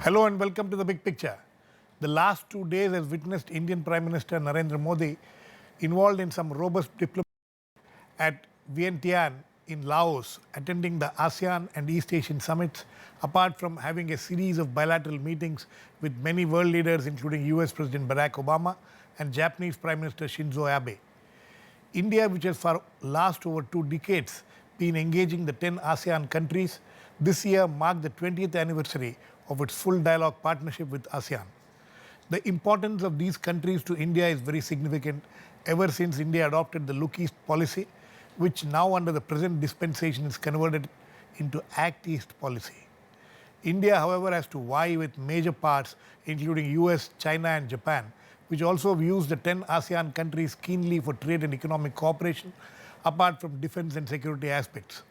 Hello and welcome to the big picture. The last 2 days has witnessed Indian Prime Minister Narendra Modi involved in some robust diplomacy at Vientiane in Laos, attending the Asean and East Asian summits, apart from having a series of bilateral meetings with many world leaders including US President Barack Obama and Japanese Prime Minister Shinzo Abe. India, which has for last over 2 decades been engaging the 10 ASEAN countries, this year marked the 20th anniversary of its full dialogue partnership with ASEAN. The importance of these countries to India is very significant ever since India adopted the Look East policy, which now under the present dispensation is converted into Act East policy. India, however, has to vie with major parts including US, China and Japan, which also views the 10 ASEAN countries keenly for trade and economic cooperation, apart from defense and security aspects.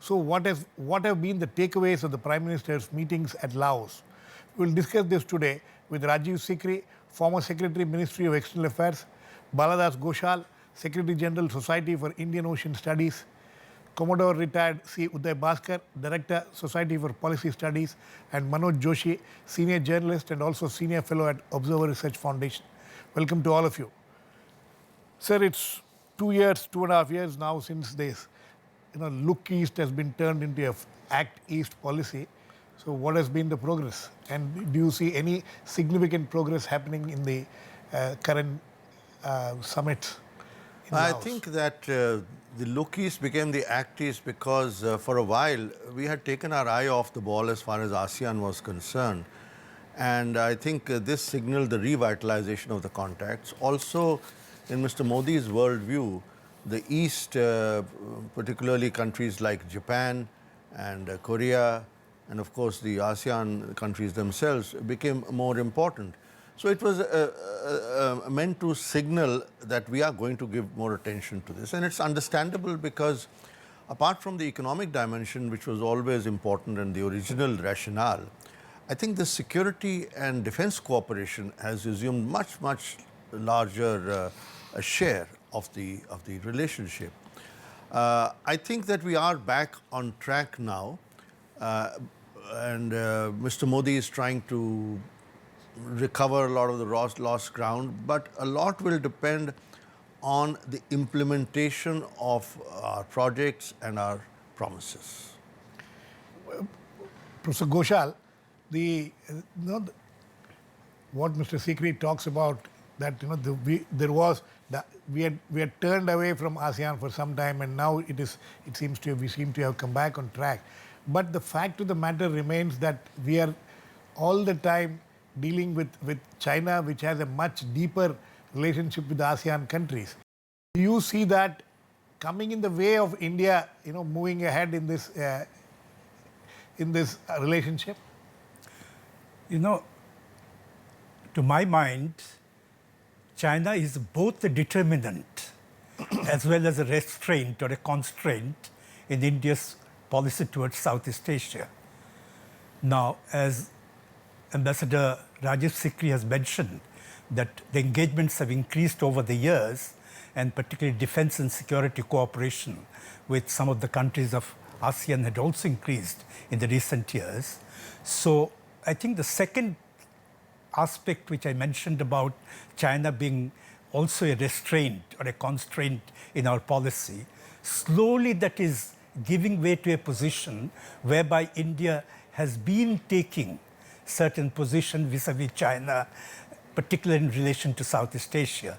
So what have been the takeaways of the Prime Minister's meetings at Laos? We will discuss this today with Rajiv Sikri, former Secretary, Ministry of External Affairs, Baladas Ghoshal, Secretary General, Society for Indian Ocean Studies, Commodore Retd. C. Uday Bhaskar, Director, Society for Policy Studies, and Manoj Joshi, Senior Journalist and also Senior Fellow at Observer Research Foundation. Welcome to all of you. Sir, it's 2.5 years now since this Look East has been turned into a Act East policy. So what has been the progress? And do you see any significant progress happening in the current summits? I think that the Look East became the Act East because for a while we had taken our eye off the ball as far as ASEAN was concerned. And I think this signaled the revitalization of the contacts. Also, in Mr. Modi's worldview, the East, particularly countries like Japan and Korea, and of course the ASEAN countries themselves, became more important. So it was meant to signal that we are going to give more attention to this. And it's understandable because apart from the economic dimension, which was always important in the original rationale, I think the security and defense cooperation has assumed much larger share of the relationship. I think that we are back on track now, and Mr. Modi is trying to recover a lot of the lost ground, but a lot will depend on the implementation of our projects and our promises. Professor Ghoshal, what Mr. Sikri talks about, that we had turned away from ASEAN for some time, and now we seem to have come back on track. But the fact of the matter remains that we are all the time dealing with China, which has a much deeper relationship with the ASEAN countries. Do you see that coming in the way of India, moving ahead in this relationship? To my mind, China is both a determinant as well as a restraint or a constraint in India's policy towards Southeast Asia. Now, as Ambassador Rajiv Sikri has mentioned, that the engagements have increased over the years, and particularly defense and security cooperation with some of the countries of ASEAN had also increased in the recent years. So I think the second aspect which I mentioned about China being also a restraint or a constraint in our policy, slowly that is giving way to a position whereby India has been taking certain position vis-a-vis China, particularly in relation to Southeast Asia.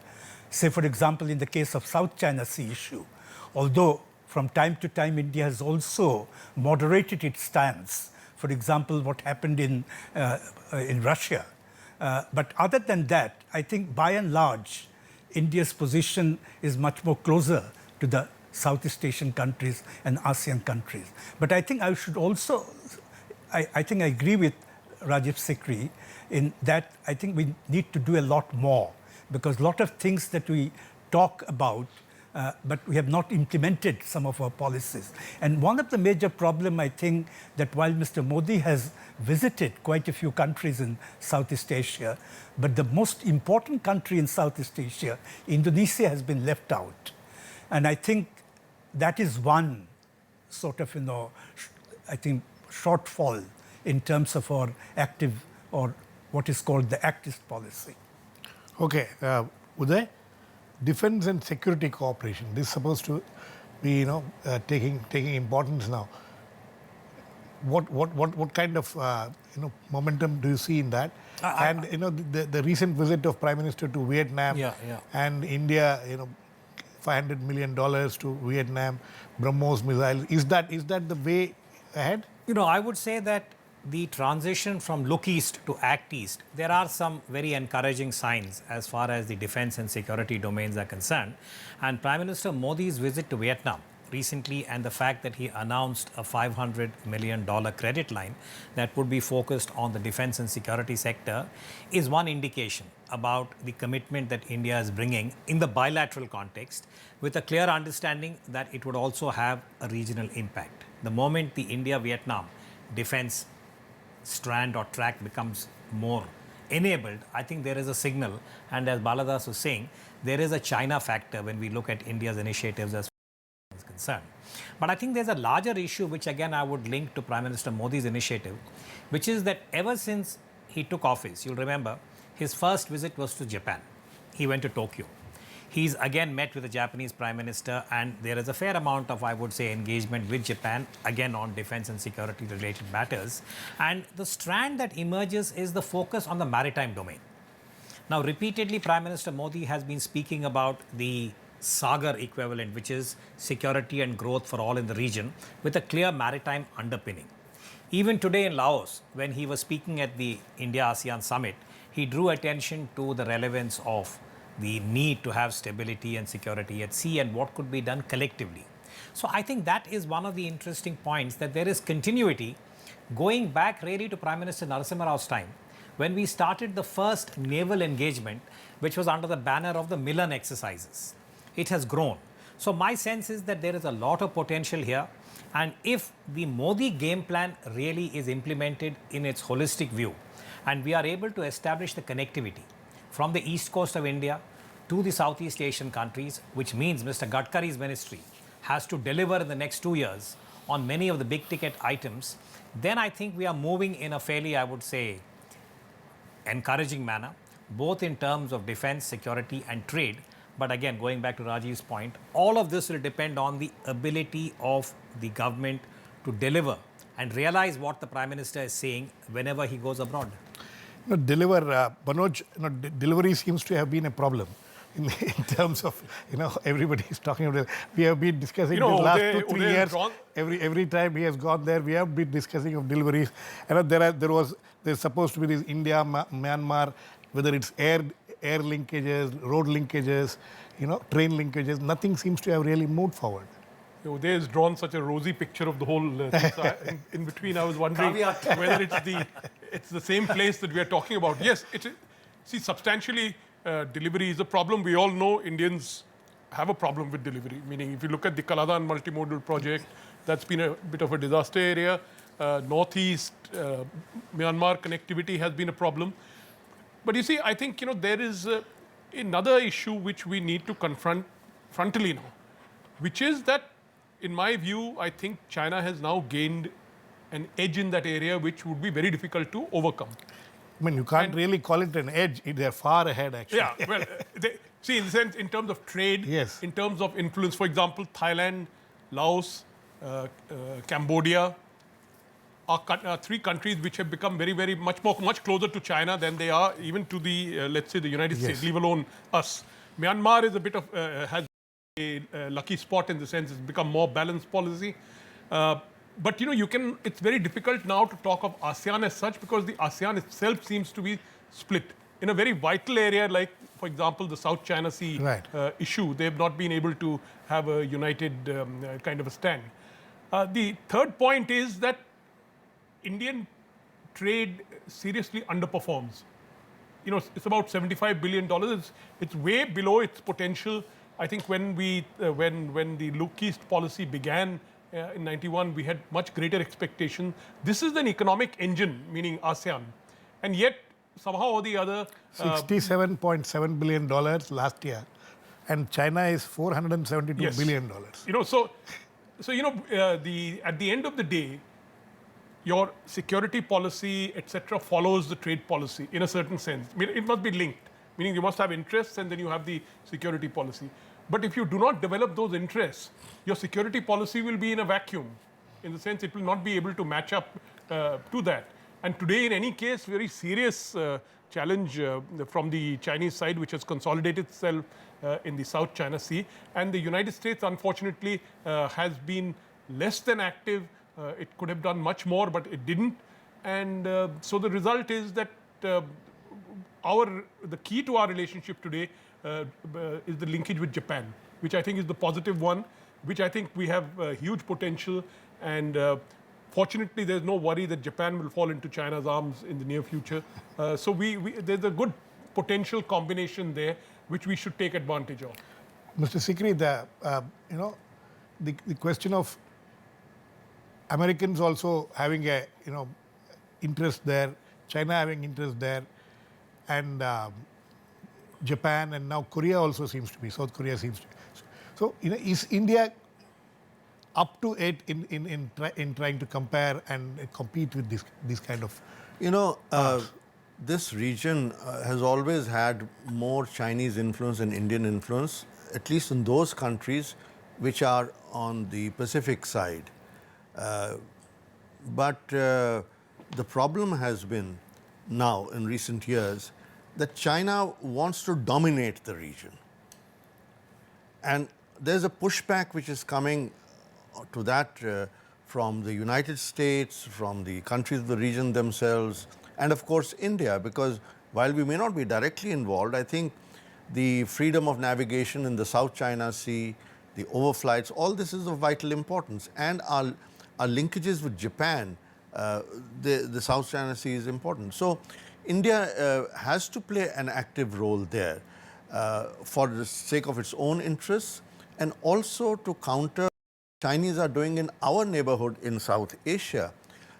Say, for example, in the case of South China Sea issue, although from time to time India has also moderated its stance, for example, what happened in Russia. But other than that, I think by and large, India's position is much more closer to the Southeast Asian countries and ASEAN countries. But I think I should also, I think I agree with Rajiv Sikri in that I think we need to do a lot more, because a lot of things that we talk about, but we have not implemented some of our policies. And one of the major problems, I think, that while Mr. Modi has visited quite a few countries in Southeast Asia, but the most important country in Southeast Asia, Indonesia, has been left out. And I think that is one sort of, I think, shortfall in terms of our active or what is called the Actist policy. Okay, Uday, defense and security cooperation. This is supposed to be, taking importance now. What kind of momentum do you see in that? And the recent visit of Prime Minister to Vietnam and India, $500 million to Vietnam, BrahMos missile. Is that the way ahead? I would say that the transition from look east to act east, there are some very encouraging signs as far as the defense and security domains are concerned. And Prime Minister Modi's visit to Vietnam recently and the fact that he announced a $500 million credit line that would be focused on the defense and security sector is one indication about the commitment that India is bringing in the bilateral context, with a clear understanding that it would also have a regional impact. The moment the India-Vietnam defense strand or track becomes more enabled, I think there is a signal. And as Baladas was saying, there is a China factor when we look at India's initiatives as far as concerned. But I think there's a larger issue, which again I would link to Prime Minister Modi's initiative, which is that ever since he took office, you'll remember, his first visit was to Japan. He went to Tokyo. He's again met with the Japanese Prime Minister, and there is a fair amount of, I would say, engagement with Japan, again on defense and security related matters. And the strand that emerges is the focus on the maritime domain. Now, repeatedly, Prime Minister Modi has been speaking about the Sagar equivalent, which is security and growth for all in the region, with a clear maritime underpinning. Even today in Laos, when he was speaking at the India-ASEAN summit, he drew attention to the relevance of the need to have stability and security at sea and what could be done collectively. So I think that is one of the interesting points, that there is continuity going back really to Prime Minister Narasimha Rao's time, when we started the first naval engagement, which was under the banner of the Milan exercises. It has grown. So my sense is that there is a lot of potential here. And if the Modi game plan really is implemented in its holistic view, and we are able to establish the connectivity from the east coast of India to the Southeast Asian countries, which means Mr. Gadkari's ministry has to deliver in the next 2 years on many of the big ticket items, then I think we are moving in a fairly, I would say, encouraging manner, both in terms of defense, security and trade. But again, going back to Rajiv's point, all of this will depend on the ability of the government to deliver and realize what the Prime Minister is saying whenever he goes abroad. Manoj, delivery seems to have been a problem in terms of, everybody is talking about it. We have been discussing the last 2-3 years. Every time he has gone there, we have been discussing of deliveries. There's supposed to be this India, Myanmar, whether it's air linkages, road linkages, train linkages. Nothing seems to have really moved forward. Uday has drawn such a rosy picture of the whole thing. So in between, I was wondering whether it's the same place that we are talking about. Yes, substantially, delivery is a problem. We all know Indians have a problem with delivery. Meaning, if you look at the Kaladan multimodal project, that's been a bit of a disaster area. Northeast, Myanmar connectivity has been a problem. But you see, I think, there is another issue which we need to confront frontally now, which is that, in my view, I think China has now gained an edge in that area which would be very difficult to overcome. I mean, you can't really call it an edge. They're far ahead, actually. Yeah, well, see, in the sense, in terms of trade, yes, in terms of influence, for example, Thailand, Laos, Cambodia are three countries which have become very much closer to China than they are even to the, let's say, the United States, leave alone us. Myanmar is a bit of, has a lucky spot in the sense it's become more balanced policy. But it's very difficult now to talk of ASEAN as such, because the ASEAN itself seems to be split in a very vital area, like, for example, the South China Sea issue. They have not been able to have a united kind of a stand. The third point is that Indian trade seriously underperforms. It's about $75 billion. It's way below its potential. I think when the Look East policy began in '91, we had much greater expectation. This is an economic engine, meaning ASEAN, and yet somehow or the other, $67.7 billion last year, and China is $472 billion. at the end of the day, your security policy, etc., follows the trade policy in a certain sense. I mean, it must be linked, meaning you must have interests and then you have the security policy. But if you do not develop those interests, your security policy will be in a vacuum, in the sense it will not be able to match up to that. And today, in any case, very serious challenge from the Chinese side, which has consolidated itself in the South China Sea. And the United States, unfortunately, has been less than active. It could have done much more, but it didn't. And so the result is that the key to our relationship today is the linkage with Japan, which I think is the positive one, which I think we have huge potential. And fortunately, there's no worry that Japan will fall into China's arms in the near future. So there's a good potential combination there, which we should take advantage of. Mr. Sikri, the question of Americans also having a interest there, China having interest there, and Japan, and now Korea also seems to be, South Korea seems to be. So is India up to it in trying to compare and compete with this kind of? This region has always had more Chinese influence than Indian influence, at least in those countries which are on the Pacific side. But the problem has been now in recent years that China wants to dominate the region. And there's a pushback which is coming to that from the United States, from the countries of the region themselves, and of course India, because while we may not be directly involved, I think the freedom of navigation in the South China Sea, the overflights, all this is of vital importance. And our linkages with Japan, the South China Sea is important. So India has to play an active role there for the sake of its own interests and also to counter what Chinese are doing in our neighborhood in South Asia.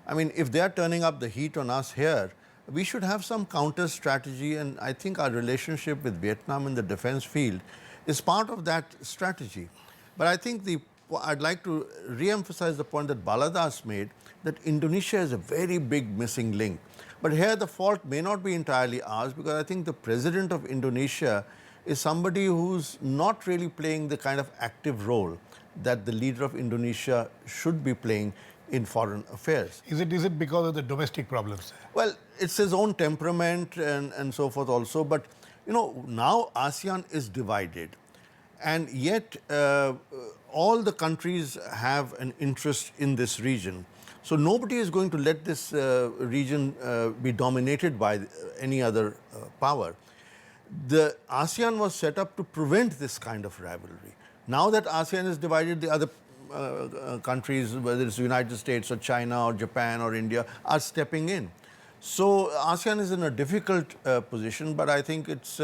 I mean, if they are turning up the heat on us here, we should have some counter strategy, and I think our relationship with Vietnam in the defense field is part of that strategy. But I think I'd like to re-emphasize the point that Baladas made, that Indonesia is a very big missing link. But here the fault may not be entirely ours, because I think the president of Indonesia is somebody who's not really playing the kind of active role that the leader of Indonesia should be playing in foreign affairs. Is it because of the domestic problems? Well, it's his own temperament and so forth also. But, now ASEAN is divided. And yet, all the countries have an interest in this region. So nobody is going to let this region be dominated by any other power. The ASEAN was set up to prevent this kind of rivalry. Now that ASEAN is divided, the other countries, whether it's the United States or China or Japan or India, are stepping in. So ASEAN is in a difficult position, but I think it's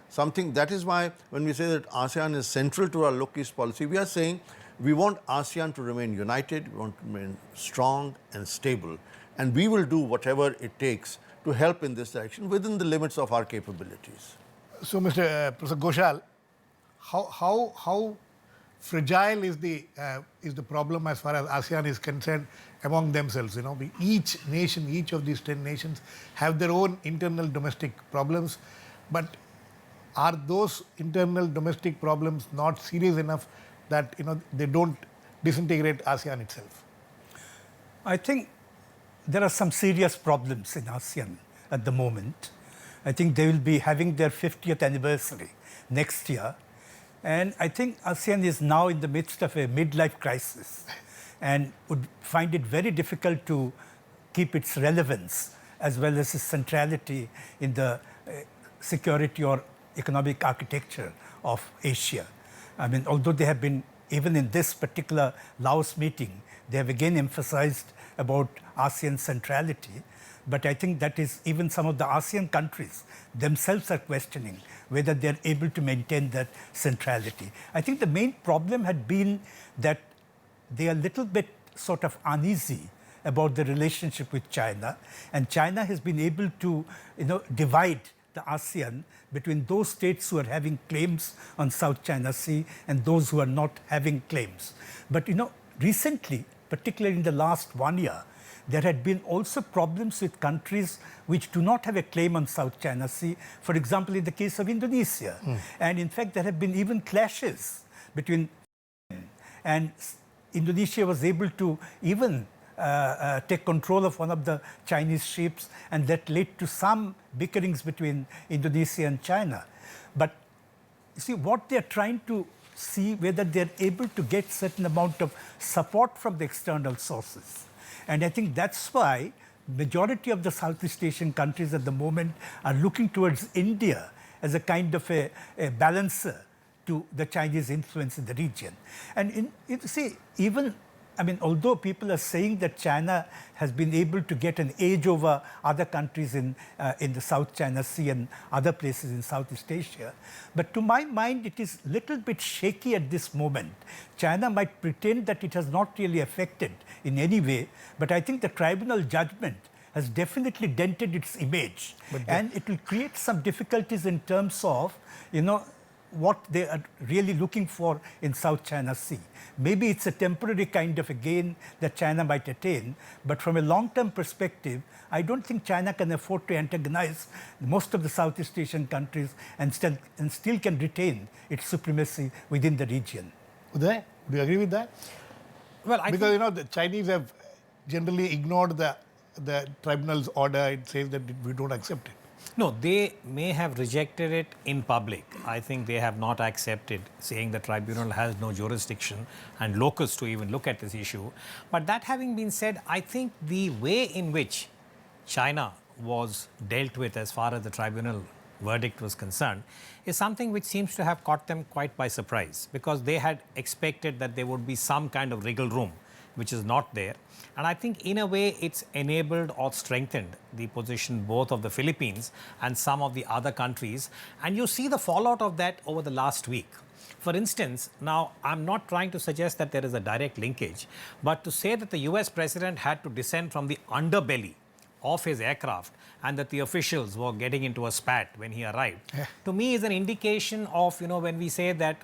something. That is why when we say that ASEAN is central to our local East policy, we are saying we want ASEAN to remain united, we want to remain strong and stable, and we will do whatever it takes to help in this direction within the limits of our capabilities. So, Professor Ghoshal, how fragile is the problem as far as ASEAN is concerned among themselves? Each nation, each of these 10 nations have their own internal domestic problems, but are those internal domestic problems not serious enough that they don't disintegrate ASEAN itself? I think there are some serious problems in ASEAN at the moment. I think they will be having their 50th anniversary next year. And I think ASEAN is now in the midst of a midlife crisis and would find it very difficult to keep its relevance as well as its centrality in the security or economic architecture of Asia. I mean, although they have been, even in this particular Laos meeting, they have again emphasized about ASEAN centrality. But I think that is even some of the ASEAN countries themselves are questioning whether they're able to maintain that centrality. I think the main problem had been that they are a little bit sort of uneasy about the relationship with China, and China has been able to divide the ASEAN between those states who are having claims on South China Sea and those who are not having claims. But recently, particularly in the last 1 year, there had been also problems with countries which do not have a claim on South China Sea, for example, in the case of Indonesia. And in fact, there have been even clashes between and Indonesia was able to even take control of one of the Chinese ships, and that led to some bickerings between Indonesia and China. But you see, what they're trying to see whether they're able to get certain amount of support from the external sources. And I think that's why majority of the Southeast Asian countries at the moment are looking towards India as a kind of a balancer to the Chinese influence in the region. And even, I mean, although people are saying that China has been able to get an edge over other countries in the South China Sea and other places in Southeast Asia, but to my mind, it is a little bit shaky at this moment. China might pretend that it has not really affected in any way, but I think the tribunal judgment has definitely dented its image. And it will create some difficulties in terms of, what they are really looking for in South China Sea. Maybe it's a temporary kind of a gain that China might attain, but from a long-term perspective, I don't think China can afford to antagonize most of the Southeast Asian countries and still can retain its supremacy within the region. Uday, do you agree with that? Well, because the Chinese have generally ignored the tribunal's order. It says that we don't accept it. No, they may have rejected it in public. I think they have not accepted, saying the tribunal has no jurisdiction and locus to even look at this issue. But that having been said, I think the way in which China was dealt with as far as the tribunal verdict was concerned is something which seems to have caught them quite by surprise, because they had expected that there would be some kind of wriggle room, which is not there. And I think in a way it's enabled or strengthened the position both of the Philippines and some of the other countries. And you see the fallout of that over the last week. For instance, now I'm not trying to suggest that there is a direct linkage, but to say that the US president had to descend from the underbelly of his aircraft and that the officials were getting into a spat when he arrived, to me is an indication of, when we say that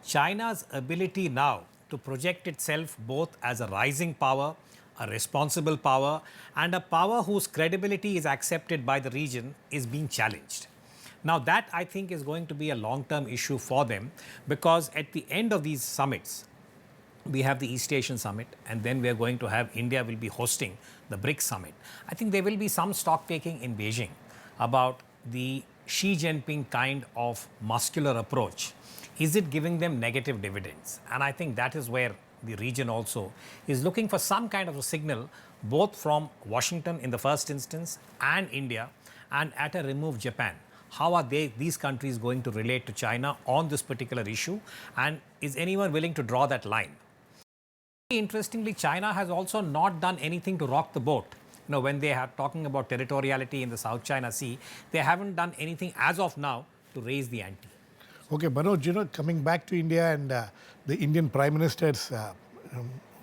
China's ability now to project itself both as a rising power, a responsible power, and a power whose credibility is accepted by the region is being challenged. Now that, I think, is going to be a long-term issue for them, because at the end of these summits, we have the East Asian Summit, and then we are going to have India will be hosting the BRICS Summit. I think there will be some stock-taking in Beijing about the Xi Jinping kind of muscular approach. Is it giving them negative dividends? And I think that is where the region also is looking for some kind of a signal, both from Washington in the first instance and India, and at a remove Japan. How are these countries going to relate to China on this particular issue? And is anyone willing to draw that line? Interestingly, China has also not done anything to rock the boat. When they are talking about territoriality in the South China Sea, they haven't done anything as of now to raise the ante. Okay, Manoj, coming back to India and the Indian Prime Minister's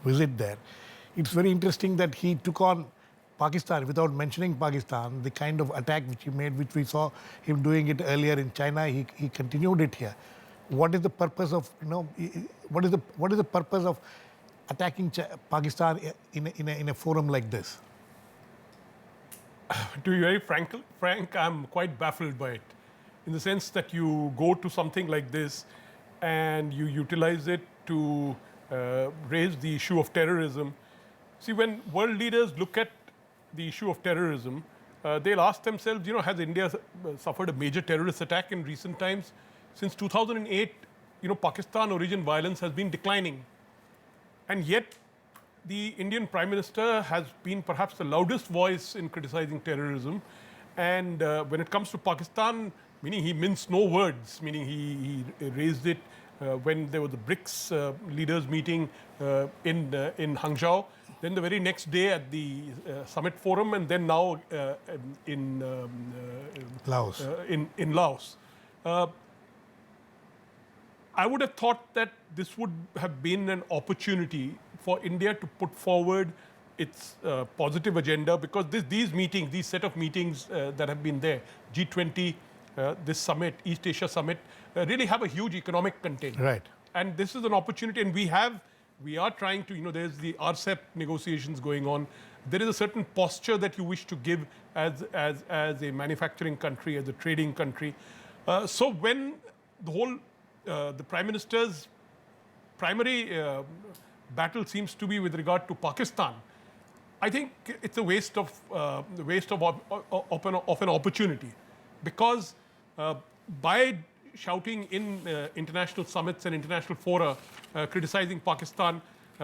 visit there, it's very interesting that he took on Pakistan without mentioning Pakistan, the kind of attack which he made, which we saw him doing it earlier in China, he continued it here. What is the purpose of, what is the purpose of attacking Pakistan in a forum like this? To be very frank, I'm quite baffled by it, in the sense that you go to something like this and you utilize it to raise the issue of terrorism. See, when world leaders look at the issue of terrorism, they'll ask themselves, has India suffered a major terrorist attack in recent times? Since 2008, Pakistan origin violence has been declining. And yet, the Indian Prime Minister has been perhaps the loudest voice in criticizing terrorism. And when it comes to Pakistan, meaning he minced no words, meaning he raised it when there was the BRICS leaders meeting in Hangzhou, then the very next day at the summit forum, and then now in Laos. In Laos. I would have thought that this would have been an opportunity for India to put forward its positive agenda, because these meetings, these set of meetings that have been there, G20, this summit, East Asia Summit, really have a huge economic content. Right. And this is an opportunity, and we have we are trying to, there's the RCEP negotiations going on. There is a certain posture that you wish to give as a manufacturing country, as a trading country. So when the Prime Minister's primary battle seems to be with regard to Pakistan, I think it's a waste of an opportunity, because by shouting in international summits and international fora criticizing Pakistan,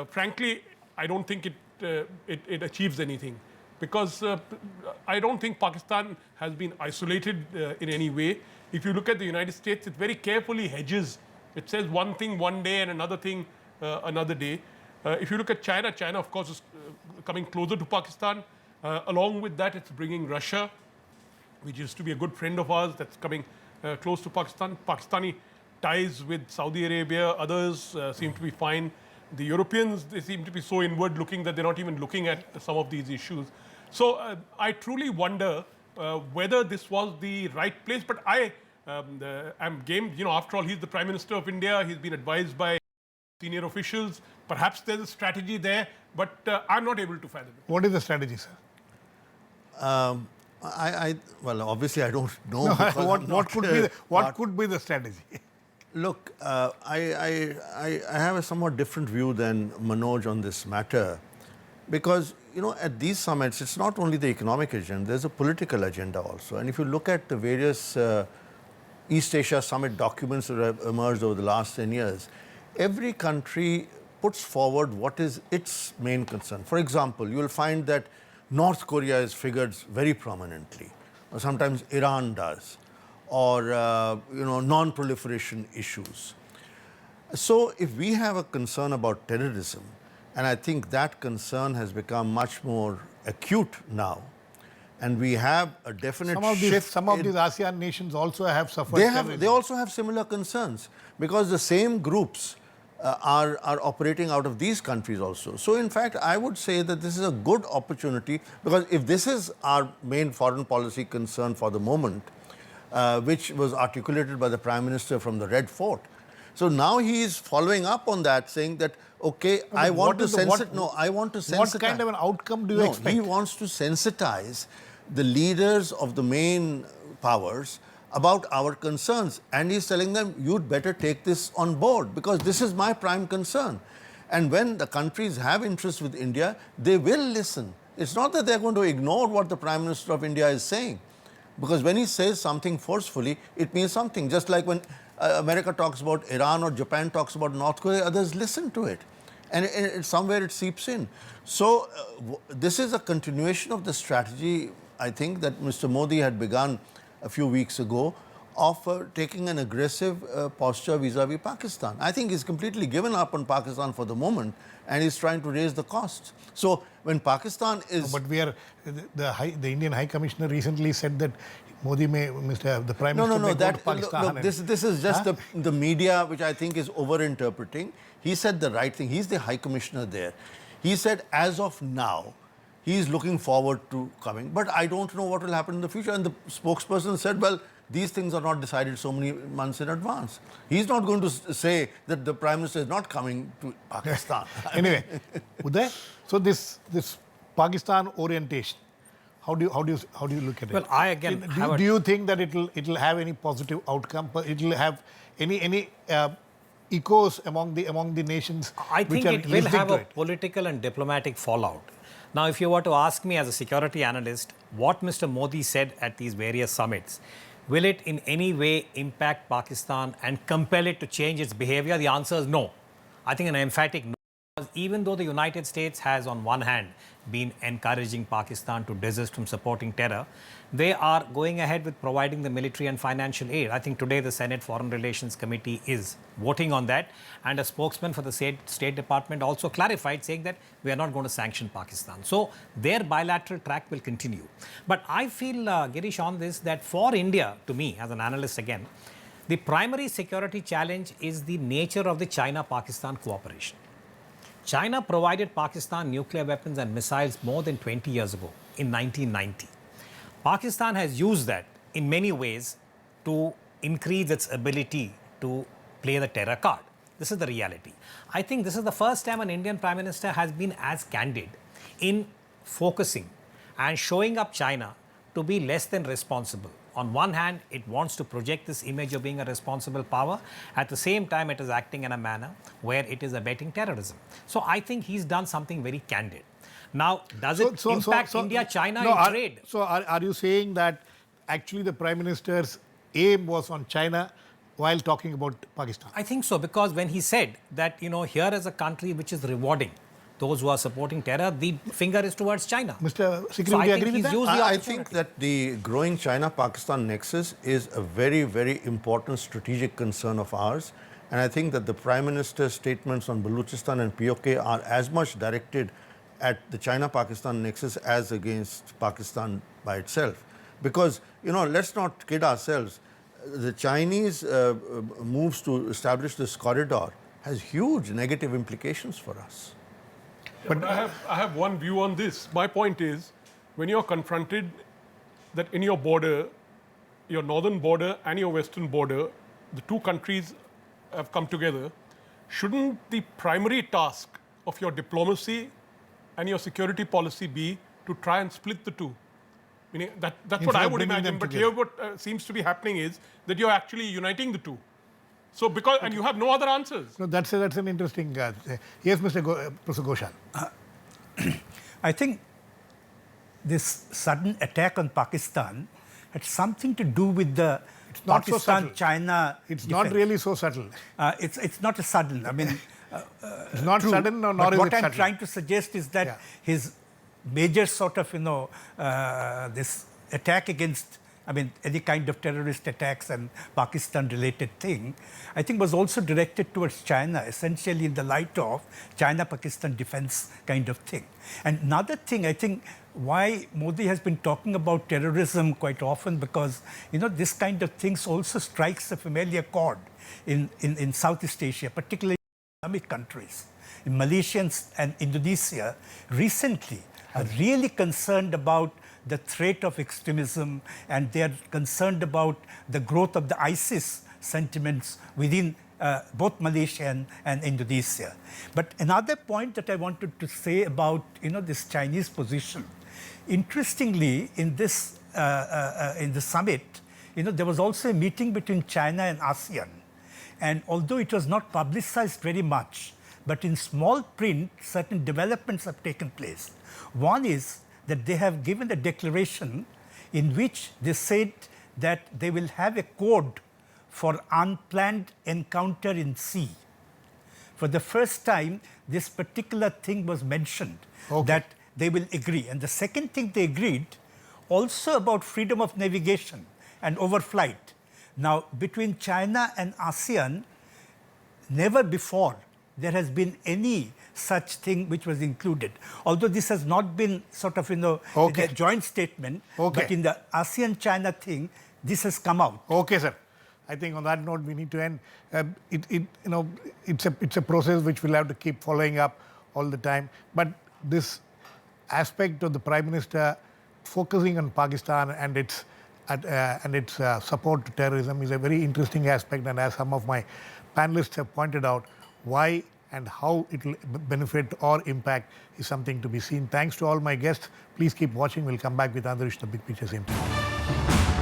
frankly, I don't think it achieves anything, because I don't think Pakistan has been isolated in any way. If you look at the United States, it very carefully hedges. It says one thing one day and another thing another day. If you look at China, China, of course, is coming closer to Pakistan. Along with that, it's bringing Russia, which used to be a good friend of ours, that's coming close to Pakistan. Pakistani ties with Saudi Arabia, others seem to be fine. The Europeans, they seem to be so inward looking that they're not even looking at some of these issues. So I truly wonder whether this was the right place. But I'm game, after all, he's the Prime Minister of India. He's been advised by senior officials. Perhaps there's a strategy there, but I'm not able to fathom it. What is the strategy, sir? Well, obviously I don't know. What could be the strategy? Look, I have a somewhat different view than Manoj on this matter, because at these summits, it's not only the economic agenda, there's a political agenda also. And if you look at the various East Asia summit documents that have emerged over the last 10 years, every country puts forward what is its main concern. For example, you will find that North Korea is figured very prominently, or sometimes Iran does, or non-proliferation issues. So if we have a concern about terrorism, and I think that concern has become much more acute now, and we have a definite shift. Some of these ASEAN nations also have suffered terrorism. They also have similar concerns, because the same groups are operating out of these countries also. So in fact, I would say that this is a good opportunity, because if this is our main foreign policy concern for the moment, which was articulated by the Prime Minister from the Red Fort. So now he is following up on that, saying that, okay, I want to sensitize. What kind of an outcome do you expect? He wants to sensitize the leaders of the main powers about our concerns. And he's telling them, you'd better take this on board, because this is my prime concern. And when the countries have interest with India, they will listen. It's not that they're going to ignore what the Prime Minister of India is saying. Because when he says something forcefully, it means something. Just like when America talks about Iran or Japan talks about North Korea, others listen to it. And somewhere it seeps in. So this is a continuation of the strategy, I think, that Mr. Modi had begun a few weeks ago, of taking an aggressive posture vis-a-vis Pakistan. I think he's completely given up on Pakistan for the moment, and he's trying to raise the costs. So when Pakistan is... But the Indian High Commissioner recently said that Modi the Prime Minister may go to Pakistan. Look, this is just the media, which I think is over-interpreting. He said the right thing. He's the High Commissioner there. He said, as of now, he is looking forward to coming. But I don't know what will happen in the future. And the spokesperson said, well, these things are not decided so many months in advance. He's not going to say that the Prime Minister is not coming to Pakistan. Anyway, Uday, so this Pakistan orientation, how do you look at it? Well, I again do you think that it'll have any positive outcome? It'll have any echoes among the nations? I think it will have a political and diplomatic fallout. Now, if you were to ask me as a security analyst, what Mr. Modi said at these various summits, will it in any way impact Pakistan and compel it to change its behavior? The answer is no. I think an emphatic no. Even though the United States has, on one hand, been encouraging Pakistan to desist from supporting terror, they are going ahead with providing the military and financial aid. I think today the Senate Foreign Relations Committee is voting on that, and a spokesman for the State Department also clarified, saying that we are not going to sanction Pakistan. So their bilateral track will continue. But I feel, Girish, on this, that for India, to me, as an analyst again, the primary security challenge is the nature of the China-Pakistan cooperation. China provided Pakistan nuclear weapons and missiles more than 20 years ago, in 1990. Pakistan has used that in many ways to increase its ability to play the terror card. This is the reality. I think this is the first time an Indian Prime Minister has been as candid in focusing and showing up China to be less than responsible. On one hand, it wants to project this image of being a responsible power. At the same time, it is acting in a manner where it is abetting terrorism. So I think he's done something very candid. Now, does it impact India-China in trade? So are you saying that actually the Prime Minister's aim was on China while talking about Pakistan? I think so, because when he said that, here is a country which is rewarding those who are supporting terror, the finger is towards China. Mr. Sikri, So would I you think agree with he's that? used the I opportunity. think that the growing China-Pakistan nexus is a very, very important strategic concern of ours. And I think that the Prime Minister's statements on Balochistan and POK are as much directed at the China-Pakistan nexus as against Pakistan by itself. Because, let's not kid ourselves. The Chinese moves to establish this corridor has huge negative implications for us. But I have one view on this. My point is, when you're confronted that in your border, your northern border and your western border, the two countries have come together, shouldn't the primary task of your diplomacy and your security policy be to try and split the two? Meaning that's what Instead I of would bringing imagine. them But together. here what seems to be happening is that you're actually uniting the two. So and you have no other answers. No, that's an interesting. Yes, Professor Ghoshal. I think this sudden attack on Pakistan had something to do with the not so subtle. Pakistan-China. It's not really so subtle. It's not a sudden. I mean, It's not true. sudden, nor But is what it I'm subtle. trying to suggest is that his major sort of, this attack against, any kind of terrorist attacks and Pakistan-related thing, I think was also directed towards China, essentially in the light of China-Pakistan defense kind of thing. And another thing, I think, why Modi has been talking about terrorism quite often, because, this kind of things also strikes a familiar chord in Southeast Asia, particularly Islamic countries. In Malaysia and Indonesia, recently are really concerned about the threat of extremism, and they are concerned about the growth of the ISIS sentiments within both Malaysia and Indonesia. But another point that I wanted to say about this Chinese position, interestingly, in this in the summit, there was also a meeting between China and ASEAN, and although it was not publicized very much, but in small print, certain developments have taken place. One is that they have given a declaration in which they said that they will have a code for unplanned encounter in sea. For the first time, this particular thing was mentioned, that they will agree. And the second thing they agreed, also about freedom of navigation and overflight. Now, between China and ASEAN, never before there has been any such thing which was included. Although this has not been sort of, a joint statement, but in the ASEAN-China thing, this has come out. Okay, sir. I think on that note, we need to end. It's a process which we'll have to keep following up all the time. But this aspect of the Prime Minister focusing on Pakistan and its support to terrorism is a very interesting aspect. And as some of my panelists have pointed out, why and how it will benefit or impact is something to be seen. Thanks to all my guests. Please keep watching. We'll come back with another issue, the big picture, same time.